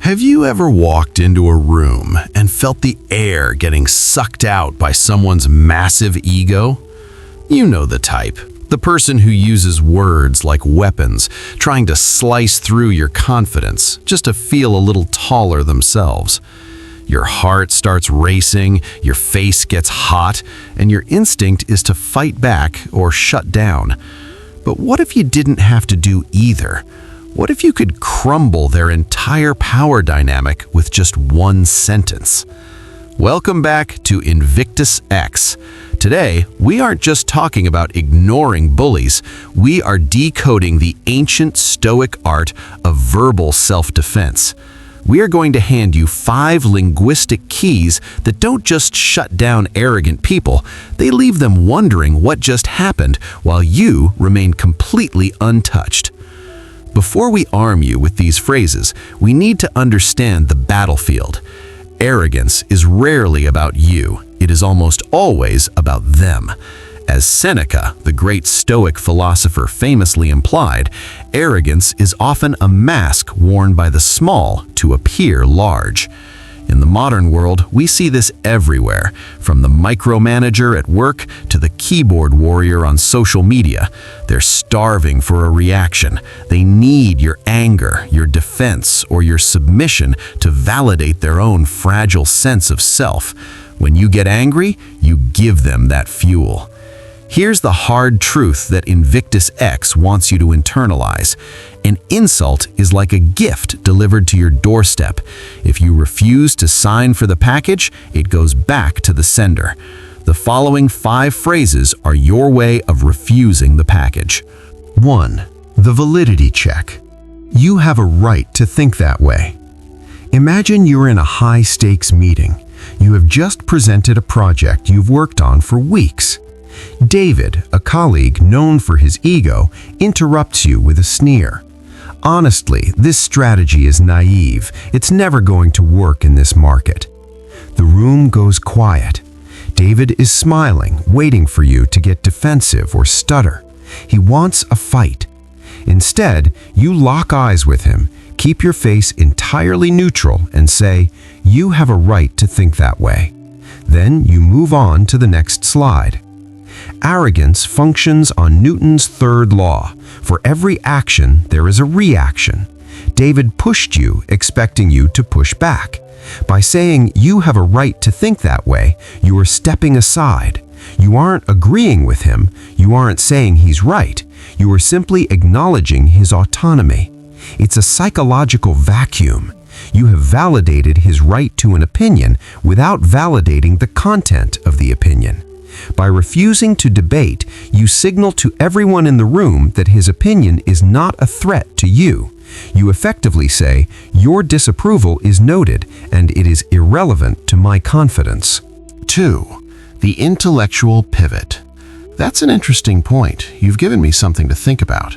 Have you ever walked into a room and felt the air getting sucked out by someone's massive ego? You know the type. The person who uses words like weapons, trying to slice through your confidence just to feel a little taller themselves. Your heart starts racing, your face gets hot, and your instinct is to fight back or shut down. But what if you didn't have to do either? What if you could crumble their entire power dynamic with just one sentence? Welcome back to INVICTUS X. Today, we aren't just talking about ignoring bullies, we are decoding the ancient Stoic art of verbal self-defense. We are going to hand you 5 linguistic keys that don't just shut down arrogant people, they leave them wondering what just happened while you remain completely untouched. Before we arm you with these phrases, we need to understand the battlefield. Arrogance is rarely about you. It is almost always about them. As Seneca, the great Stoic philosopher, famously implied, arrogance is often a mask worn by the small to appear large. In the modern world, we see this everywhere, from the micromanager at work to the keyboard warrior on social media. They're starving for a reaction. They need your anger, your defense, or your submission to validate their own fragile sense of self. When you get angry, you give them that fuel. Here's the hard truth that INVICTUS X wants you to internalize. An insult is like a gift delivered to your doorstep. If you refuse to sign for the package, it goes back to the sender. The following 5 phrases are your way of refusing the package. 1. The validity check. You have a right to think that way. Imagine you're in a high-stakes meeting. You have just presented a project you've worked on for weeks. David, a colleague known for his ego, interrupts you with a sneer. Honestly, this strategy is naive. It's never going to work in this market. The room goes quiet. David is smiling, waiting for you to get defensive or stutter. He wants a fight. Instead, you lock eyes with him, keep your face entirely neutral, and say, "You have a right to think that way." Then you move on to the next slide. Arrogance functions on Newton's third law. For every action, there is a reaction. David pushed you, expecting you to push back. By saying you have a right to think that way, you are stepping aside. You aren't agreeing with him. You aren't saying he's right. You are simply acknowledging his autonomy. It's a psychological vacuum. You have validated his right to an opinion without validating the content of the opinion. By refusing to debate, you signal to everyone in the room that his opinion is not a threat to you. You effectively say, "Your disapproval is noted, and it is irrelevant to my confidence." 2. The intellectual pivot. That's an interesting point. You've given me something to think about.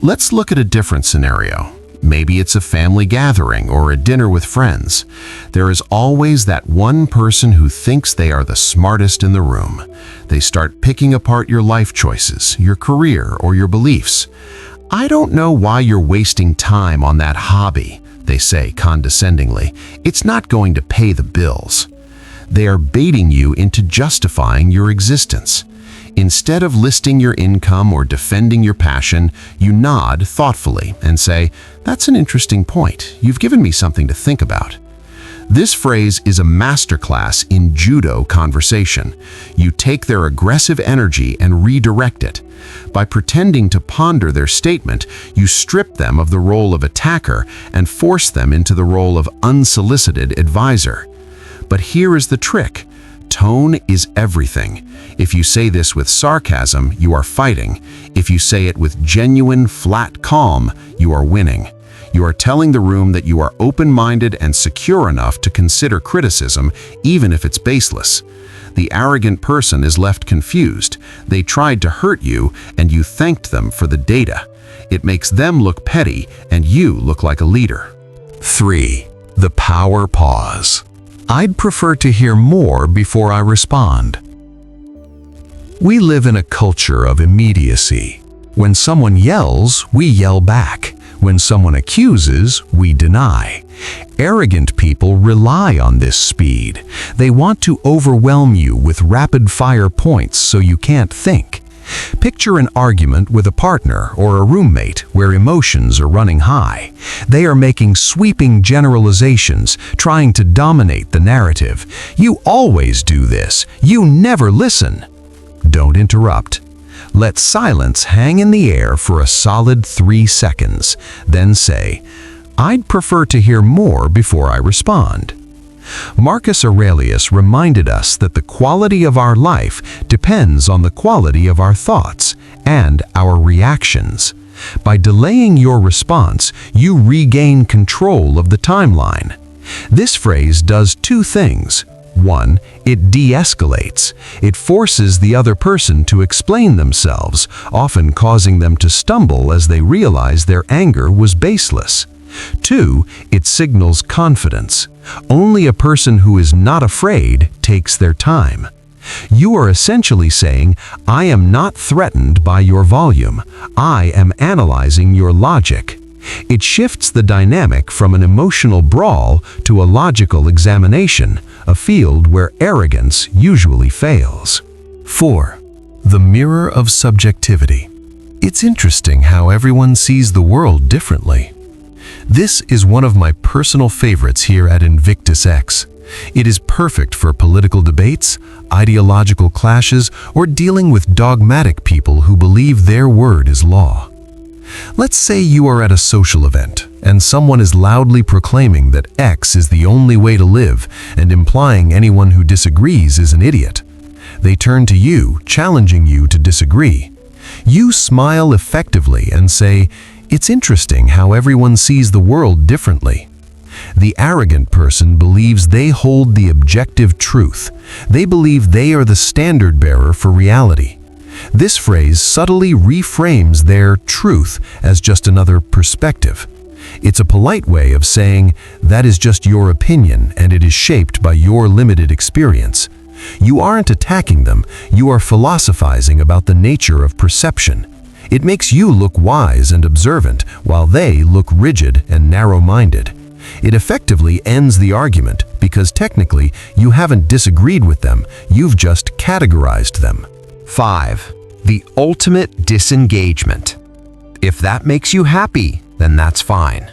Let's look at a different scenario. Maybe it's a family gathering or a dinner with friends. There is always that one person who thinks they are the smartest in the room. They start picking apart your life choices, your career, or your beliefs. "I don't know why you're wasting time on that hobby," they say condescendingly. "It's not going to pay the bills." They are baiting you into justifying your existence. Instead of listing your income or defending your passion, you nod thoughtfully and say, "That's an interesting point. You've given me something to think about." This phrase is a masterclass in judo conversation. You take their aggressive energy and redirect it. By pretending to ponder their statement, you strip them of the role of attacker and force them into the role of unsolicited advisor. But here is the trick. Tone is everything. If you say this with sarcasm, you are fighting. If you say it with genuine, flat calm, you are winning. You are telling the room that you are open-minded and secure enough to consider criticism, even if it's baseless. The arrogant person is left confused. They tried to hurt you, and you thanked them for the data. It makes them look petty, and you look like a leader. 3. The power pause. I'd prefer to hear more before I respond. We live in a culture of immediacy. When someone yells, we yell back. When someone accuses, we deny. Arrogant people rely on this speed. They want to overwhelm you with rapid-fire points so you can't think. Picture an argument with a partner or a roommate where emotions are running high. They are making sweeping generalizations, trying to dominate the narrative. "You always do this. You never listen." Don't interrupt. Let silence hang in the air for a solid 3 seconds. Then say, "I'd prefer to hear more before I respond." Marcus Aurelius reminded us that the quality of our life depends on the quality of our thoughts and our reactions. By delaying your response, you regain control of the timeline. This phrase does 2 things. 1, it de-escalates. It forces the other person to explain themselves, often causing them to stumble as they realize their anger was baseless. 2, it signals confidence. Only a person who is not afraid takes their time. You are essentially saying, "I am not threatened by your volume. I am analyzing your logic." It shifts the dynamic from an emotional brawl to a logical examination, a field where arrogance usually fails. 4. The mirror of subjectivity. It's interesting how everyone sees the world differently. This is one of my personal favorites here at INVICTUS X. It is perfect for political debates, ideological clashes, or dealing with dogmatic people who believe their word is law. Let's say you are at a social event, and someone is loudly proclaiming that X is the only way to live and implying anyone who disagrees is an idiot. They turn to you, challenging you to disagree. You smile effectively and say, "It's interesting how everyone sees the world differently." The arrogant person believes they hold the objective truth. They believe they are the standard bearer for reality. This phrase subtly reframes their truth as just another perspective. It's a polite way of saying, that is just your opinion and it is shaped by your limited experience. You aren't attacking them, you are philosophizing about the nature of perception. It makes you look wise and observant, while they look rigid and narrow-minded. It effectively ends the argument because technically you haven't disagreed with them, you've just categorized them. 5. The ultimate disengagement. If that makes you happy, then that's fine.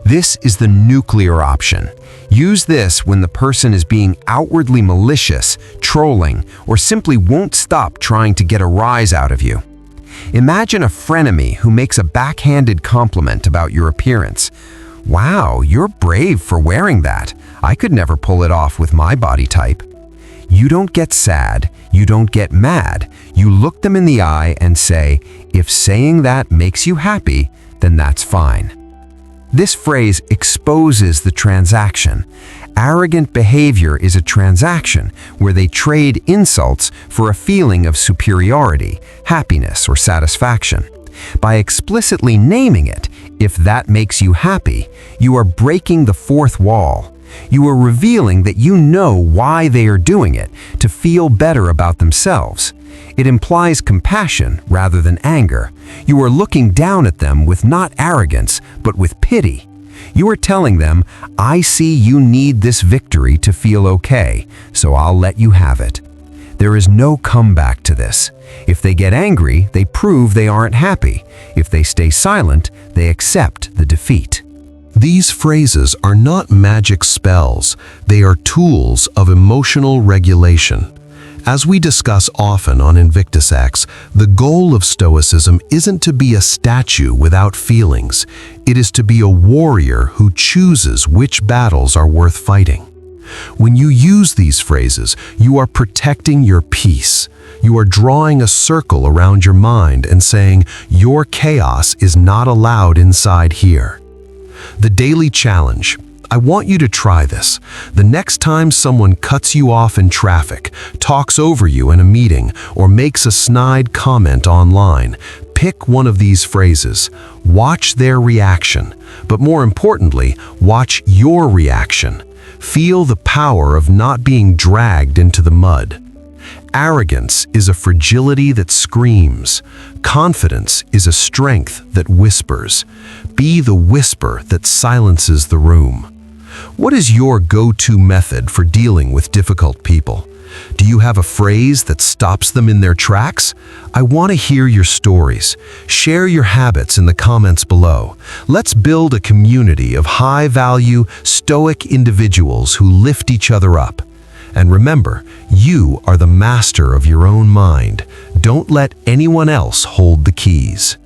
This is the nuclear option. Use this when the person is being outwardly malicious, trolling, or simply won't stop trying to get a rise out of you. Imagine a frenemy who makes a backhanded compliment about your appearance. "Wow, you're brave for wearing that. I could never pull it off with my body type." You don't get sad, you don't get mad. You look them in the eye and say, "If saying that makes you happy, then that's fine." This phrase exposes the transaction. Arrogant behavior is a transaction where they trade insults for a feeling of superiority, happiness, or satisfaction. By explicitly naming it, "If that makes you happy," you are breaking the fourth wall. You are revealing that you know why they are doing it, to feel better about themselves. It implies compassion rather than anger. You are looking down at them with not arrogance, but with pity. You are telling them, "I see you need this victory to feel okay, so I'll let you have it." There is no comeback to this. If they get angry, they prove they aren't happy. If they stay silent, they accept the defeat. These phrases are not magic spells, they are tools of emotional regulation. As we discuss often on INVICTUS X, the goal of Stoicism isn't to be a statue without feelings. It is to be a warrior who chooses which battles are worth fighting. When you use these phrases, you are protecting your peace. You are drawing a circle around your mind and saying, "Your chaos is not allowed inside here." The daily challenge. I want you to try this. The next time someone cuts you off in traffic, talks over you in a meeting, or makes a snide comment online, pick one of these phrases. Watch their reaction, but more importantly, watch your reaction. Feel the power of not being dragged into the mud. Arrogance is a fragility that screams. Confidence is a strength that whispers. Be the whisper that silences the room. What is your go-to method for dealing with difficult people? Do you have a phrase that stops them in their tracks? I want to hear your stories. Share your habits in the comments below. Let's build a community of high-value, stoic individuals who lift each other up. And remember, you are the master of your own mind. Don't let anyone else hold the keys.